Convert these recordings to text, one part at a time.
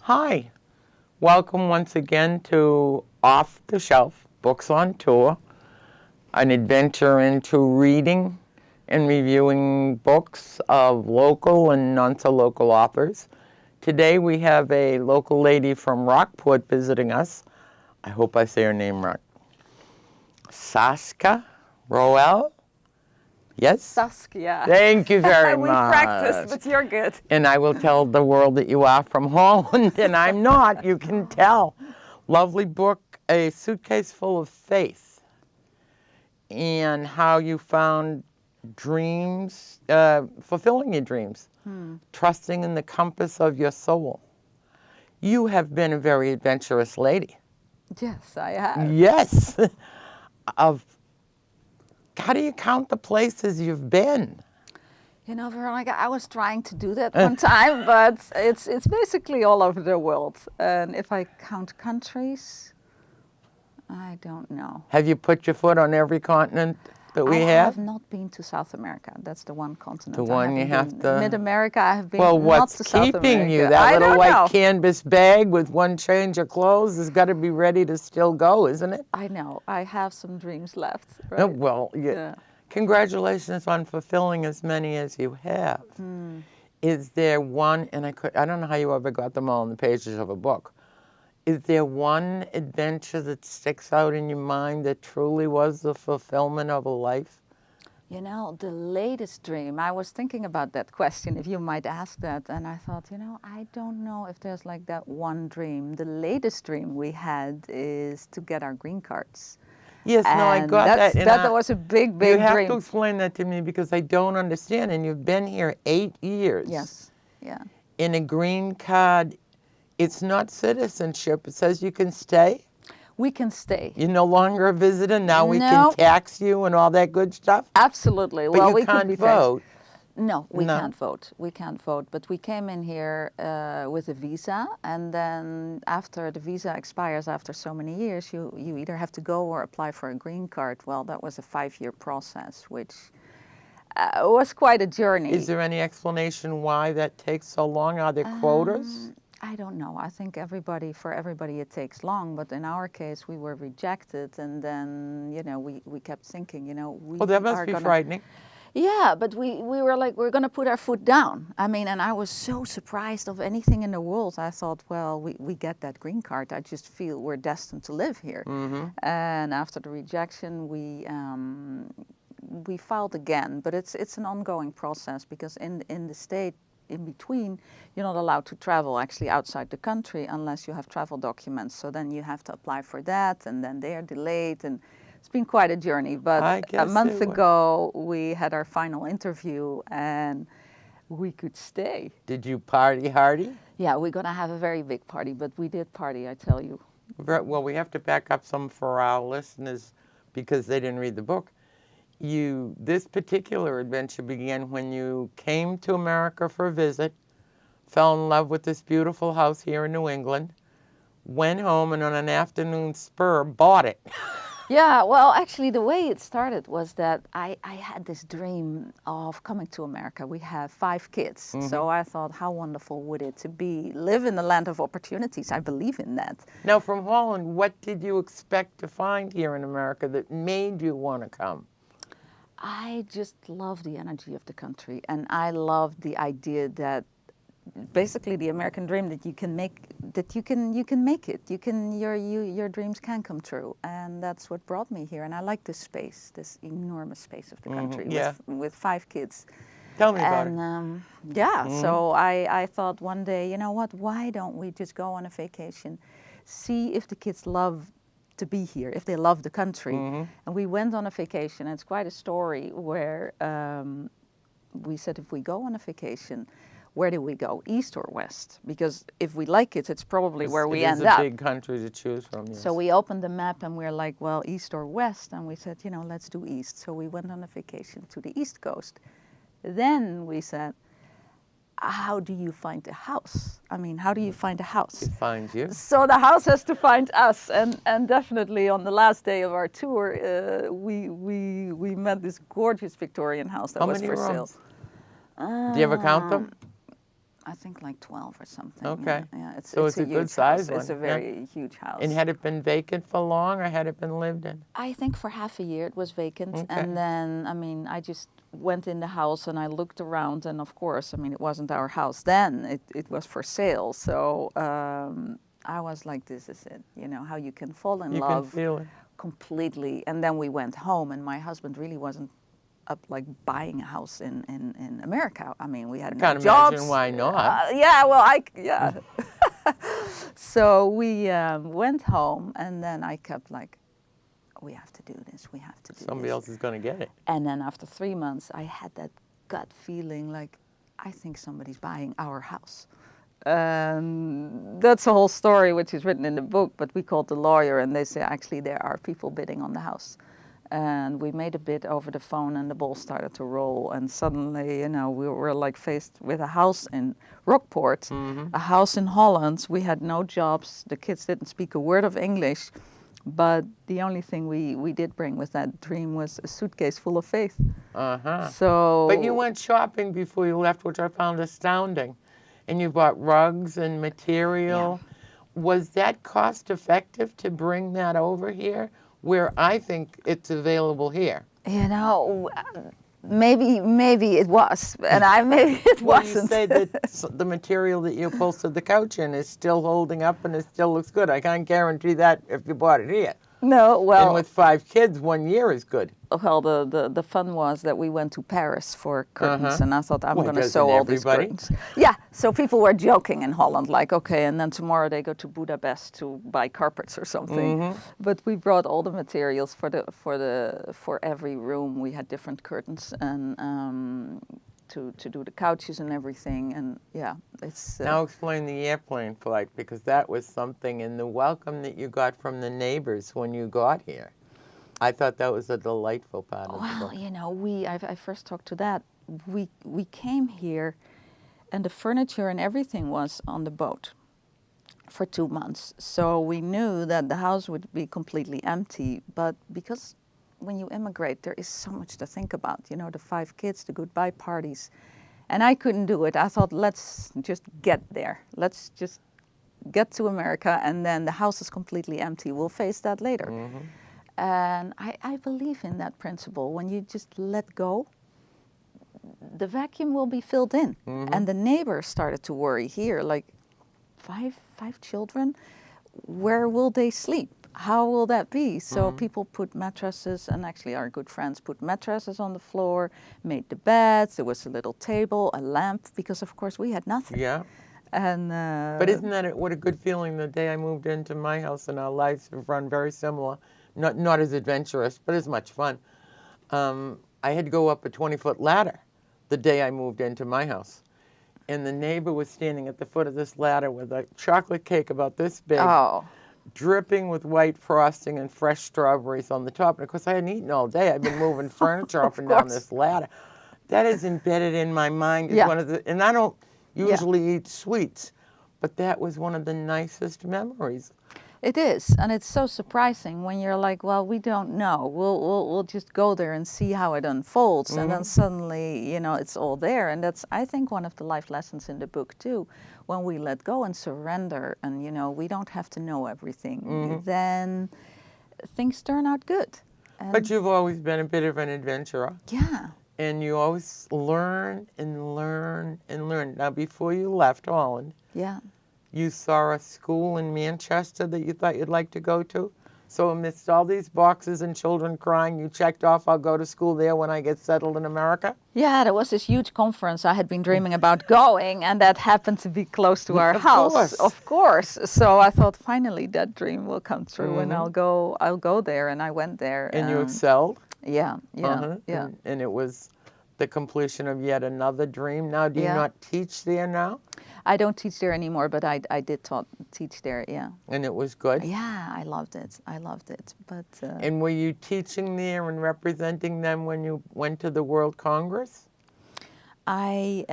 Hi, welcome once again to Off the Shelf Books on Tour, an adventure into reading and reviewing books of local and non-so-local authors. Today we have a local lady from Rockport visiting us. I hope I say her name right. Saskia Roell? Yes? Saskia. Thank you very We much. practiced, but you're good. And I will tell the world that you are from Holland, and I'm not, you can tell. Lovely book, A Suitcase Full of Faith, and how you found dreams, fulfilling your dreams, trusting in the compass of your soul. You have been a very adventurous lady. Yes, I have. Yes. How do you count the places you've been? You know, Veronica, I was trying to do that one time, but it's basically all over the world. And if I count countries, I don't know. Have you put your foot on every continent that we I have? have not been to South America. That's the one continent. The one you have to. Mid-America, I have been. Well, not what's to South keeping America. you? That I little don't white know. canvas bag with one change of clothes has got to be ready to still go, isn't it? I know. I have some dreams left. Right? Oh, well, yeah. Congratulations on fulfilling as many as you have. Is there one, and I don't know how you ever got them all on the pages of a book. Is there one adventure that sticks out in your mind that truly was the fulfillment of a life? You know, the latest dream, I was thinking about that question, if you might ask that, and I thought, I don't know if there's like that one dream. The latest dream we had is to get our green cards. Yes, no, I got that. And that was a big dream. You have to explain that to me because I don't understand. And you've been here 8 years. Yes, yeah. In a green card, it's not citizenship. It says you can stay. We can stay. You're no longer a visitor. Now we can tax you and all that good stuff. Absolutely. But well, you we can't could be vote. No, we can't vote. We can't vote. But we came in here with a visa, and then after the visa expires after so many years, you either have to go or apply for a green card. Well, that was a 5-year process, which was quite a journey. Is there any explanation why that takes so long? Are there quotas? I don't know. I think for everybody it takes long, but in our case we were rejected, and then we kept thinking, Well, that must be frightening. Yeah, but we were like, we're going to put our foot down. I mean, and I was so surprised of anything in the world. I thought, well, we get that green card. I just feel we're destined to live here. And after the rejection, we filed again, but it's an ongoing process because in the state in between, you're not allowed to travel actually outside the country unless you have travel documents. So then you have to apply for that, and then they are delayed, and it's been quite a journey. But a month ago, we had our final interview, and we could stay. Did you party hardy? Yeah, we're going to have a very big party, but we did party, I tell you. Well, we have to back up some for our listeners because they didn't read the book. This particular adventure began when you came to America for a visit, fell in love with this beautiful house here in New England, went home, and on an afternoon spur bought it. Yeah, well, actually, the way it started was that I had this dream of coming to America. We have 5 kids, so I thought, how wonderful would it to live in the land of opportunities. I believe in that. Now, from Holland, what did you expect to find here in America that made you want to come? I just love the energy of the country, and I love the idea that basically the American dream that you can make it. Your dreams can come true, and that's what brought me here. And I like this space, this enormous space of the country with 5 kids. Tell me about it. So I thought one day, you know what? Why don't we just go on a vacation, see if the kids love to be here, if they love the country. And we went on a vacation. It's quite a story where we said, if we go on a vacation, where do we go, east or west? Because if we like it, it's probably where we end up. It's a big country to choose from, yes. So we opened the map and we're like, well, east or west? And we said, let's do east. So we went on a vacation to the East Coast. Then we said, how do you find a house? I mean, how do you find a house? It finds you. So the house has to find us, and definitely on the last day of our tour, we met this gorgeous Victorian house that was for sale. Do you ever count them? I think like 12 or something. Okay. Yeah. So It's it's a a good huge size house. one. It's a Yeah. very huge house. And had it been vacant for long, or had it been lived in? I think for half a year it was vacant, Okay. and then I just went in the house and I looked around, and of course, it wasn't our house then. It was for sale, so I was like, this is it. How you can fall in You can love feel it. completely. And then we went home, and my husband really wasn't up like buying a house in America. We had no Can't jobs. imagine why not. Yeah, well, yeah. So we went home, and then I kept like, we have to do this. We have to do Somebody this. else is going to get it. And then after 3 months, I had that gut feeling like, I think somebody's buying our house. That's a whole story which is written in the book, but we called the lawyer and they say, actually, there are people bidding on the house. And we made a bid over the phone and the ball started to roll. And suddenly, we were like faced with a house in Rockport, a house in Holland. We had no jobs. The kids didn't speak a word of English. But the only thing we did bring with that dream was a suitcase full of faith. Uh-huh. So. But you went shopping before you left, which I found astounding. And you bought rugs and material. Yeah. Was that cost effective to bring that over here, where I think it's available here? Maybe it was, and maybe it Well, wasn't. you say that the material that you upholstered the couch in is still holding up and it still looks good. I can't guarantee that if you bought it here. No, well. And with 5 kids, 1 year is good. Well, the fun was that we went to Paris for curtains, and I thought I'm Well, going to doesn't sew all everybody? these curtains. Yeah, so people were joking in Holland, like, okay, and then tomorrow they go to Budapest to buy carpets or something. But we brought all the materials for every room. We had different curtains and to do the couches and everything, and yeah, it's. Now explain the airplane flight, because that was something, and the welcome that you got from the neighbors when you got here. I thought that was a delightful part of the book. I first talked to that. We came here, and the furniture and everything was on the boat for 2 months. So we knew that the house would be completely empty. But because when you immigrate, there is so much to think about. The 5 kids, the goodbye parties, and I couldn't do it. I thought, let's just get there. Let's just get to America, and then the house is completely empty. We'll face that later. And I believe in that principle. When you just let go, the vacuum will be filled in. And the neighbors started to worry here, like 5 children, where will they sleep? How will that be? So people put mattresses, and actually our good friends put mattresses on the floor, made the beds, there was a little table, a lamp, because of course we had nothing. Yeah. And But isn't that what a good feeling? The day I moved into my house, and our lives have run very similar. Not as adventurous, but as much fun. I had to go up a 20-foot ladder the day I moved into my house. And the neighbor was standing at the foot of this ladder with a chocolate cake about this big, dripping with white frosting and fresh strawberries on the top. And of course, I hadn't eaten all day. I've been moving furniture up and down this ladder. That is embedded in my mind as one of the, and I don't usually eat sweets, but that was one of the nicest memories. It is, and it's so surprising when you're like, well, we don't know. We'll just go there and see how it unfolds, and then suddenly, it's all there. And that's, I think, one of the life lessons in the book too. When we let go and surrender, and we don't have to know everything, then things turn out good. But you've always been a bit of an adventurer. Yeah. And you always learn and learn and learn. Now, before you left Holland, you saw a school in Manchester that you thought you'd like to go to. So amidst all these boxes and children crying, you checked off, I'll go to school there when I get settled in America? Yeah, there was this huge conference I had been dreaming about going, and that happened to be close to our house. Of course. So I thought, finally, that dream will come true, and I'll go there, and I went there. And you excelled? Yeah. And it was the completion of yet another dream. Now, do you not teach there now? I don't teach there anymore, but I did teach there, yeah. And it was good? Yeah, I loved it. But and were you teaching there and representing them when you went to the World Congress? I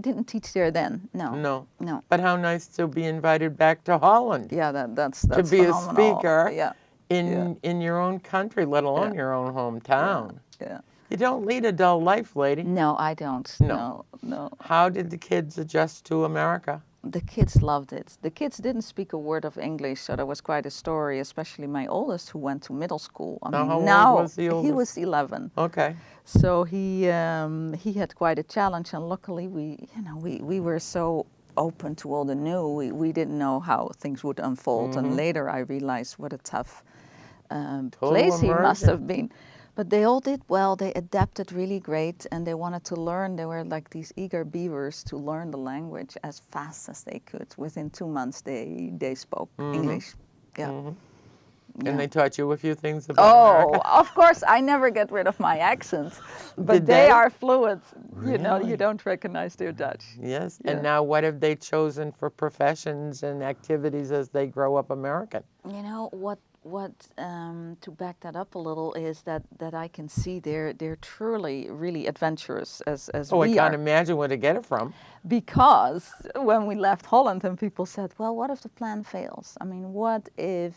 didn't teach there then, no. But how nice to be invited back to Holland. Yeah, that's to be phenomenal. a speaker in your own country, let alone your own hometown. Yeah. You don't lead a dull life, lady. No, I don't. No. No, no. How did the kids adjust to America? The kids loved it. The kids didn't speak a word of English, so that was quite a story, especially my oldest who went to middle school. I Now, mean, how old now was the he oldest? was 11. Okay. So he had quite a challenge, and luckily we were so open to all the new. We didn't know how things would unfold, and later I realized what a tough place he must immersion. have been. But they all did well. They adapted really great, and they wanted to learn. They were like these eager beavers to learn the language as fast as they could. Within 2 months, they spoke English. Yeah. And Yeah. they taught you a few things about Oh, America? of course, I never get rid of my accent, but Did they they? are fluent. You know, you Really? don't recognize their Dutch. Yes. Yeah. And now what have they chosen for professions and activities as they grow up American? You know what to back that up a little is that I can see they're truly really adventurous as Oh, I we can't are. imagine where to get it from. Because when we left Holland and people said, well, what if the plan fails? I mean, what if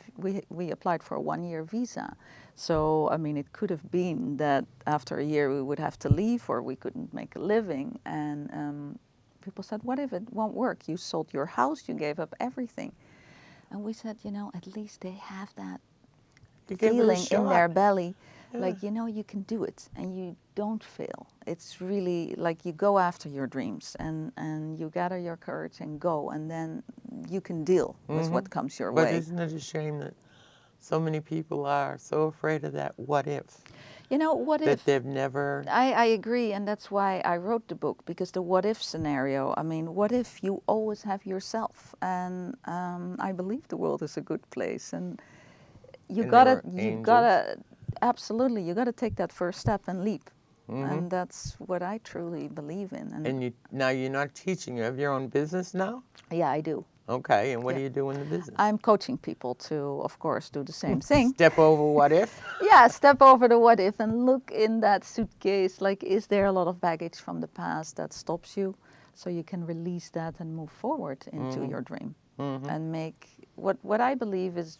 we applied for a 1-year visa? So, I mean, it could have been that after a year we would have to leave or we couldn't make a living. And people said, what if it won't work? You sold your house, you gave up everything. And we said, you know, at least they have that You gave it a feeling in their shot. belly, Yeah. like, you know, you can do it and you don't fail. It's really like you go after your dreams and you gather your courage and go, and then you can deal with what comes your But way. isn't it a shame that so many people are so afraid of that what if? You know, what That if? they've never... I agree, and that's why I wrote the book, because the what if scenario, I mean, what if you always have yourself? And I believe the world is a good place, and you And there gotta, are you angels. gotta, absolutely, you gotta take that first step and leap. And that's what I truly believe in. And now you're not teaching. You have your own business now? Yeah, I do. Okay, and what do Yeah. you do in the business? I'm coaching people to, of course, do the same thing. Step over what if? Yeah, step over the what if and look in that suitcase. Like, is there a lot of baggage from the past that stops you? So you can release that and move forward into your dream and make what I believe is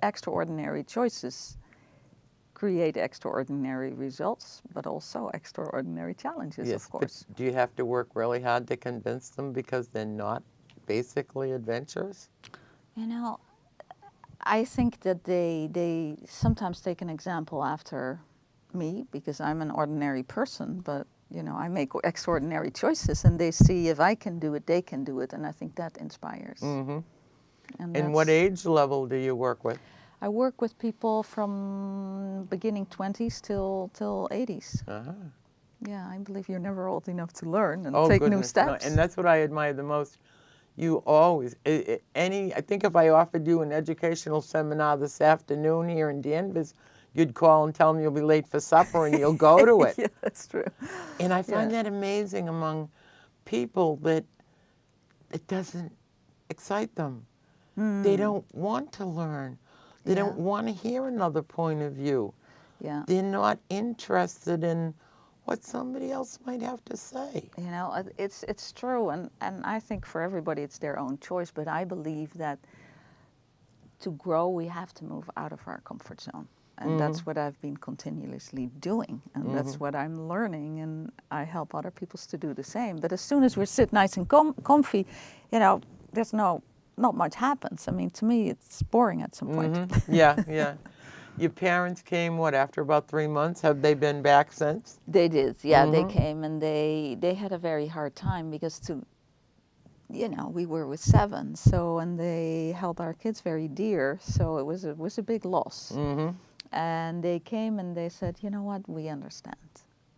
extraordinary choices create extraordinary results, but also extraordinary challenges, Yes, of course. but do you have to work really hard to convince them because they're not basically adventurous? You know, I think that they sometimes take an example after me because I'm an ordinary person, but you know, I make extraordinary choices and they see if I can do it, they can do it, and I think that inspires. And what age level do you work with? I work with people from beginning 20s till 80s. Yeah, I believe you're never old enough to learn and take new Goodness, no. steps. And that's what I admire the most. You always, I think if I offered you an educational seminar this afternoon here in Danvers, you'd call and tell me you'll be late for supper and you'll go to it. Yeah, that's true. And I find Yeah. that amazing among people that it doesn't excite them. They don't want to learn. They don't want to hear another point of view. Yeah. They're not interested in what somebody else might have to say. You know, it's true, and I think for everybody it's their own choice, but I believe that to grow we have to move out of our comfort zone. And that's what I've been continuously doing, and that's what I'm learning, and I help other people to do the same. But as soon as we sit nice and comfy, you know, there's not much happens. I mean, to me, it's boring at some point. Yeah, yeah. Your parents came, what, after about 3 months? Have they been back since? They did, yeah. They came and they had a very hard time because you know, we were with 7, so, and they held our kids very dear, so it was a big loss. And they came and they said, you know what, we understand.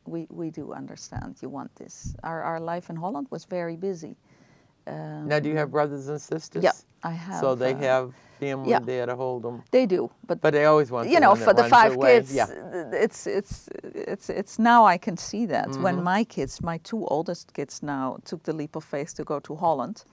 We do understand you want this. Our life in Holland was very busy. Now, do you have brothers and sisters? Yeah, I have. So they have family yeah. there to hold them. They do, but But they always want you the know, one for that the runs 5 away. kids, Yeah. it's now I can see that. When my kids, my 2 oldest kids now took the leap of faith to go to Holland,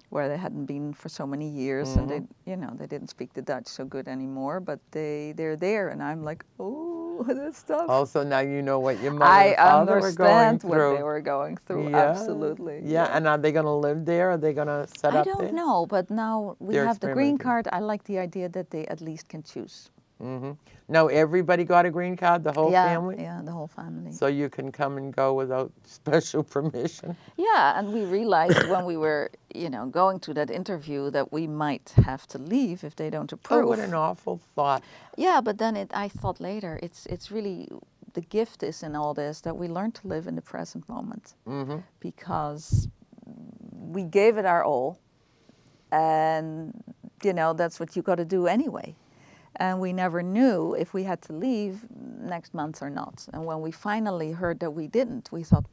where they hadn't been for so many years, and they, you know, they didn't speak the Dutch so good anymore, but they're there, and I'm like, oh, that's tough. Also, now you know what your mother and father were going understand through. what they were going through. Yeah. Absolutely. Yeah, and are they going to live there? Are they going to set I up there? don't know, but now we They're have the green experimenting. card. I like the idea that they at least can choose. Now everybody got a green card, the whole family? Yeah, the whole family. So you can come and go without special permission? Yeah, and we realized when we were, going to that interview that we might have to leave if they don't approve. Oh, what an awful thought. Yeah, but then I thought later, it's really, the gift is in all this that we learn to live in the present moment. Because we gave it our all, and, that's what you got to do anyway. And we never knew if we had to leave next month or not. And when we finally heard that we didn't, we thought,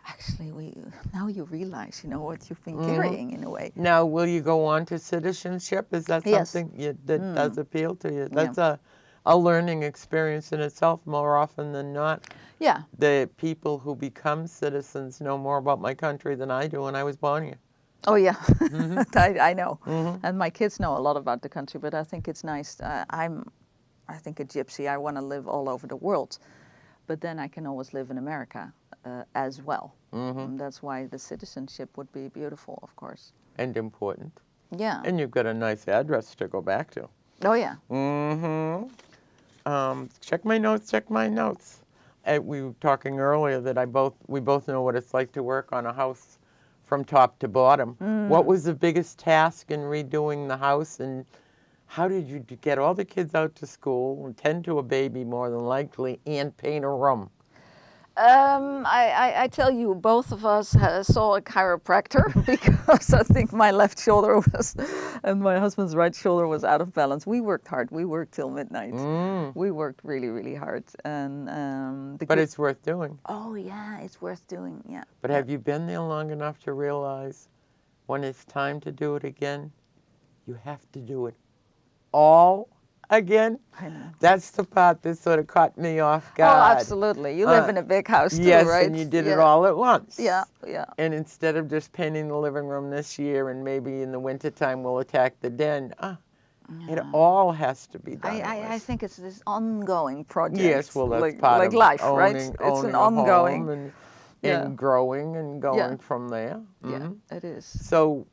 actually, now you realize, what you've been carrying in a way. Now, will you go on to citizenship? Is that Yes. something that does appeal to you? Yeah. That's a learning experience in itself more often than not. Yeah. The people who become citizens know more about my country than I do, and I was born here. Oh, yeah. I know. And my kids know a lot about the country, but I think it's nice. I think a gypsy. I want to live all over the world. But then I can always live in America as well. And that's why the citizenship would be beautiful, of course. And important. Yeah. And you've got a nice address to go back to. Oh, yeah. Check my notes. We were talking earlier that we both know what it's like to work on a house from top to bottom. What was the biggest task in redoing the house, and how did you get all the kids out to school and tend to a baby more than likely and paint a room? I tell you, both of us saw a chiropractor because I think my left shoulder was, and my husband's right shoulder was out of balance. We worked hard. We worked till midnight. We worked really, really hard. And but it's worth doing. Oh, yeah, it's worth doing, yeah. But have you been there long enough to realize when it's time to do it again, you have to do it all again? I know. That's the part that sort of caught me off guard. Oh, absolutely. You live in a big house too, yes, right? and you did it all at once. Yeah, yeah. And instead of just painting the living room this year and maybe in the wintertime we'll attack the den, it all has to be done. I think it's this ongoing project. Yes, well, that's part like of life, owning, right? It's owning an a ongoing. home and growing and going from there. Yeah, it is. So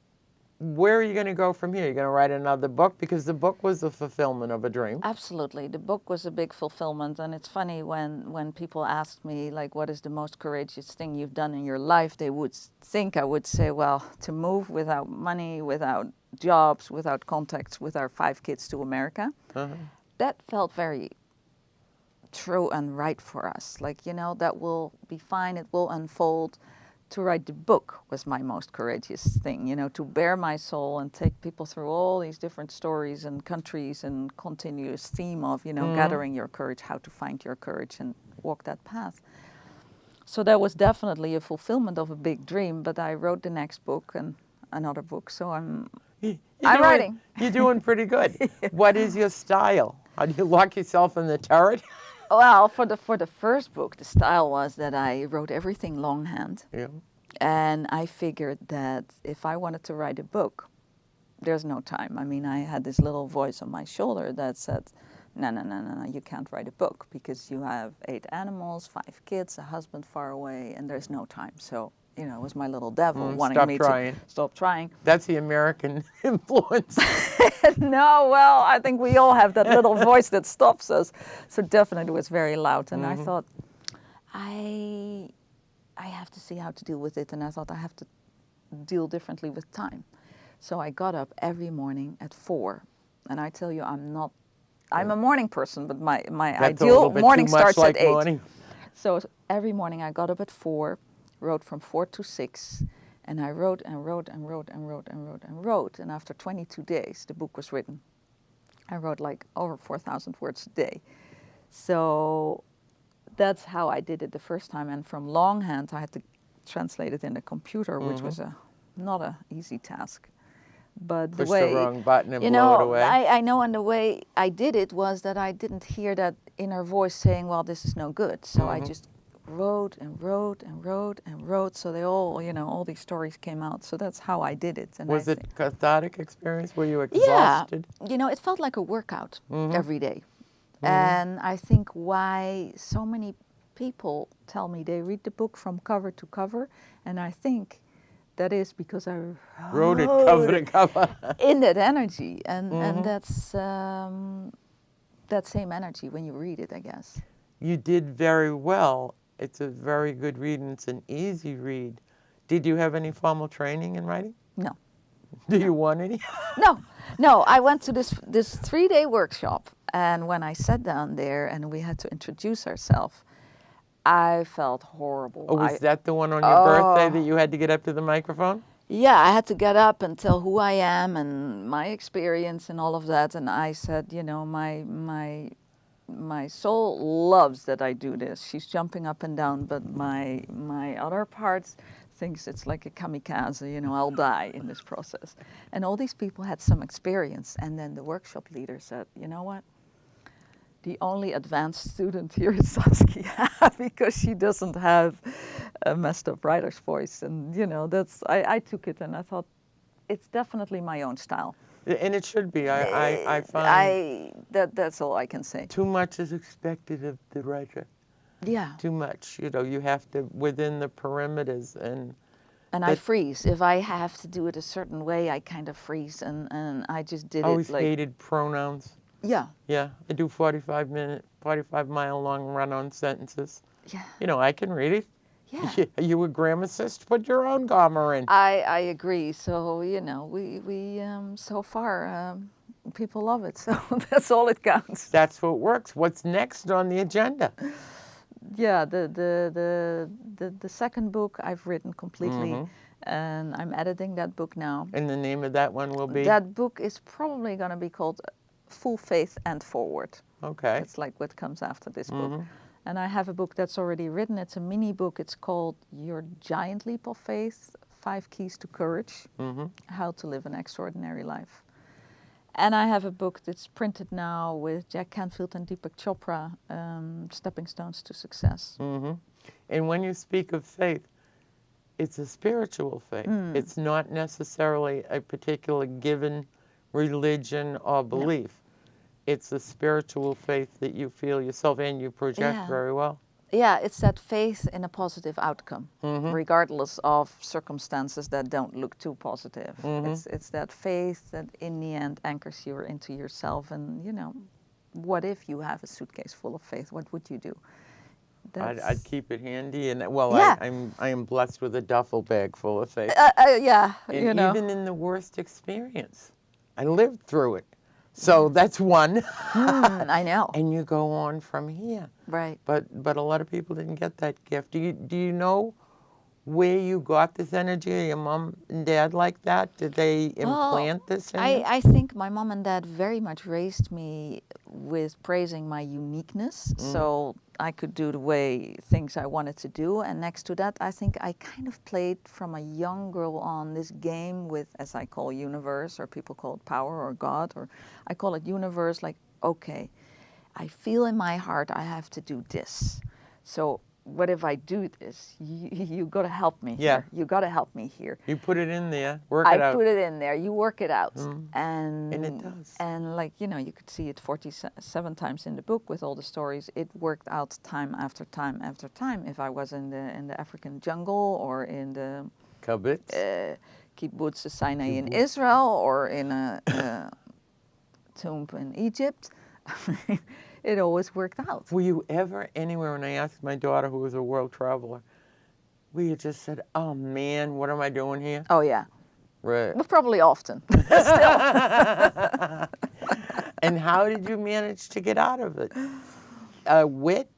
where are you going to go from here? You're going to write another book? Because the book was the fulfillment of a dream. Absolutely. The book was a big fulfillment. And it's funny when people ask me, like, what is the most courageous thing you've done in your life? They would think I would say, well, to move without money, without jobs, without contacts with our 5 kids to America. That felt very true and right for us. Like, that will be fine. It will unfold. To write the book was my most courageous thing, to bare my soul and take people through all these different stories and countries and continuous theme of, gathering your courage, how to find your courage and walk that path. So that was definitely a fulfillment of a big dream, but I wrote the next book and another book, so I'm writing. You're doing pretty good. What is your style? How do you lock yourself in the turret? Well, for the first book, the style was that I wrote everything longhand. Yeah. And I figured that if I wanted to write a book, there's no time. I mean, I had this little voice on my shoulder that said, no, you can't write a book because you have 8 animals, 5 kids, a husband far away, and there's no time. So, it was my little devil wanting me to stop trying. That's the American influence. No, well, I think we all have that little voice that stops us. So definitely it was very loud. And I thought, I have to see how to deal with it. And I thought I have to deal differently with time. So I got up every morning at 4. And I tell you, I'm a morning person, but my ideal morning starts at 8. Morning. So every morning I got up at 4, wrote from 4 to 6. And I wrote and wrote and wrote and wrote and wrote and wrote. And after 22 days, the book was written. I wrote like over 4,000 words a day. So that's how I did it the first time. And from longhand, I had to translate it in the computer, which was not an easy task. But Push the wrong button and blow it away. I know, and the way I did it was that I didn't hear that inner voice saying, well, this is no good. So I just wrote and wrote and wrote and wrote, so they all, all these stories came out. So that's how I did it. And was it a cathartic experience? Were you exhausted? Yeah, it felt like a workout every day. And I think why so many people tell me they read the book from cover to cover, and I think that is because I wrote it cover to cover. In that energy, and that's that same energy when you read it, I guess. You did very well. It's a very good read, and it's an easy read. Did you have any formal training in writing? No. Do you want any? No, I went to this 3-day workshop, and when I sat down there and we had to introduce ourselves, I felt horrible. Oh, was that the one on your birthday that Oh, you had to get up to the microphone? yeah, I had to get up and tell who I am and my experience and all of that. And I said, you know, my soul loves that I do this. She's jumping up and down, but my other parts thinks it's like a kamikaze, you know, I'll die in this process. And all these people had some experience. And then the workshop leader said, you know what? The only advanced student here is Saskia because she doesn't have a messed up writer's voice. And, you know, I took it and I thought, it's definitely my own style. And it should be. I find That's all I can say. too much is expected of the writer. Yeah. Too much. You know, you have to, within the perimeters. And I freeze. If I have to do it a certain way, I kind of freeze. And I just did I always it like... hated pronouns. Yeah. Yeah, I do 45-mile-long run-on sentences. Yeah. You know, I can read it. Yeah. You a grammarist? Put your own grammar in. I agree. So, you know, we so far, people love it. So that's all it counts. That's what works. What's next on the agenda? Yeah, the second book I've written completely, and I'm editing that book now. And the name of that one will be? That book is probably going to be called Full Faith and Forward. Okay. It's like what comes after this book. And I have a book that's already written. It's a mini book. It's called Your Giant Leap of Faith, 5 Keys to Courage, How to Live an Extraordinary Life. And I have a book that's printed now with Jack Canfield and Deepak Chopra, Stepping Stones to Success. And when you speak of faith, it's a spiritual faith. It's not necessarily a particular given religion or belief. No. It's a spiritual faith that you feel yourself and you project very well. Yeah, it's that faith in a positive outcome, regardless of circumstances that don't look too positive. It's that faith that in the end anchors you into yourself. And, you know, what if you have a suitcase full of faith? What would you do? I'd keep it handy. And, well, I am blessed with a duffel bag full of faith. Yeah, and you know. Even in the worst experience, I lived through it. So that's one. I know. And you go on from here. Right. But a lot of people didn't get that gift. Do you know where you got this energy? Are your mom and dad like that? Did they implant this in you? I think my mom and dad very much raised me with praising my uniqueness. So I could do the way things I wanted to do. And next to that, I think I kind of played from a young girl on this game with, as I call universe, or people call it power or God, or I call it universe, like, okay, I feel in my heart I have to do this. So what if I do this? You got to help me here. You got to help me here. You put it in there, work it out. I put it in there, you work it out. And it does. And like, you know, you could see it 47 times in the book with all the stories. It worked out time after time after time. If I was in the African jungle or in the kibbutz Sinai in Israel or in a tomb in Egypt, it always worked out. Were you ever anywhere, when I asked my daughter, who was a world traveler, where you just said, oh man, what am I doing here? Oh yeah. Right. But probably often. Still. And how did you manage to get out of it? Wit?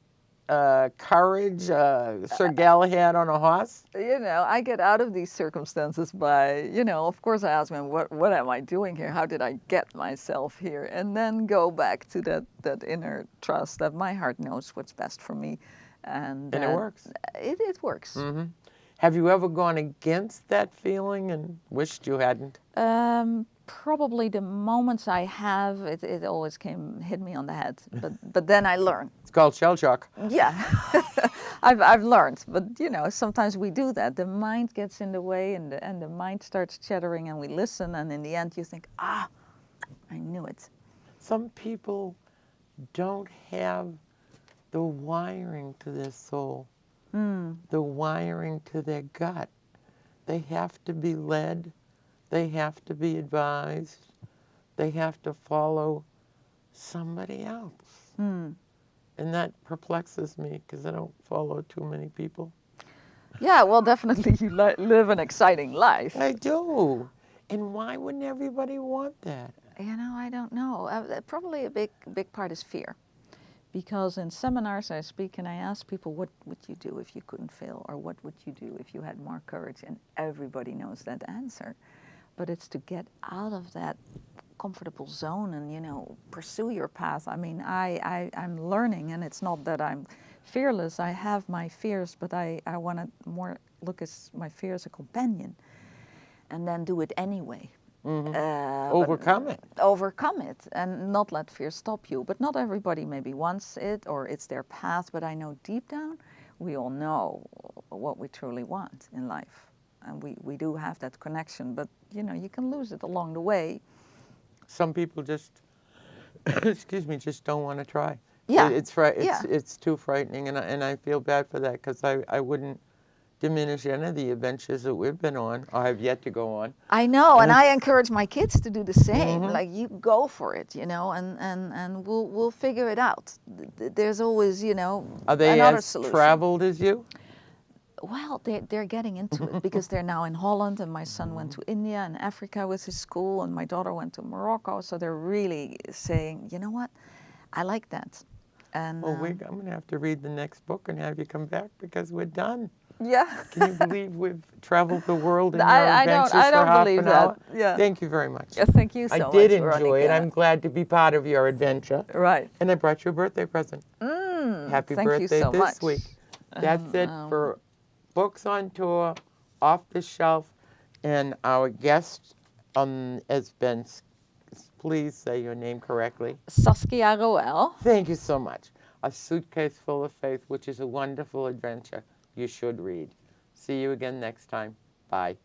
Courage? Sir Galahad on a horse? You know, I get out of these circumstances by, you know, of course I ask them, what am I doing here? How did I get myself here? And then go back to that inner trust that my heart knows what's best for me. And it works. It works. Have you ever gone against that feeling and wished you hadn't? Probably the moments I have, it always hit me on the head. But then I learn. It's called shell shock. Yeah, I've learned. But you know, sometimes we do that. The mind gets in the way, and the mind starts chattering, and we listen, and in the end, you think, I knew it. Some people don't have the wiring to their soul, the wiring to their gut. They have to be led. They have to be advised. They have to follow somebody else. Hmm. And that perplexes me because I don't follow too many people. Yeah, well, definitely you live an exciting life. I do. And why wouldn't everybody want that? I don't know. Probably a big part is fear. Because in seminars I speak and I ask people, what would you do if you couldn't fail? Or what would you do if you had more courage? And everybody knows that answer. But it's to get out of that comfortable zone and, pursue your path. I mean, I'm learning, and it's not that I'm fearless. I have my fears, but I want to more look at my fear as a companion and then do it anyway. Overcome it. Overcome it and not let fear stop you. But not everybody maybe wants it or it's their path. But I know deep down, we all know what we truly want in life. And we do have that connection. But, you can lose it along the way. Some people just, excuse me, just don't want to try. Yeah. It's too frightening, and I feel bad for that because I wouldn't diminish any of the adventures that we've been on or have yet to go on. I know, and I encourage my kids to do the same. Like, you go for it, and we'll figure it out. There's always, Are they another as solution. traveled as you? Well, they're getting into it because they're now in Holland, and my son went to India and Africa with his school, and my daughter went to Morocco. So they're really saying, you know what, I like that. And Well, I'm going to have to read the next book and have you come back because we're done. yeah. Can you believe we've traveled the world in our I adventures don't for half believe an that. hour? Yeah. Thank you very much. Yeah, thank you so I much. did enjoy it. Veronica. I'm glad to be part of your adventure. Right. And I brought you a birthday present. Happy thank birthday you so this much. week. That's it for Books on Tour, Off the Shelf, and our guest has been, please say your name correctly. Saskia Roell. Thank you so much. A Suitcase Full of Faith, which is a wonderful adventure you should read. See you again next time. Bye.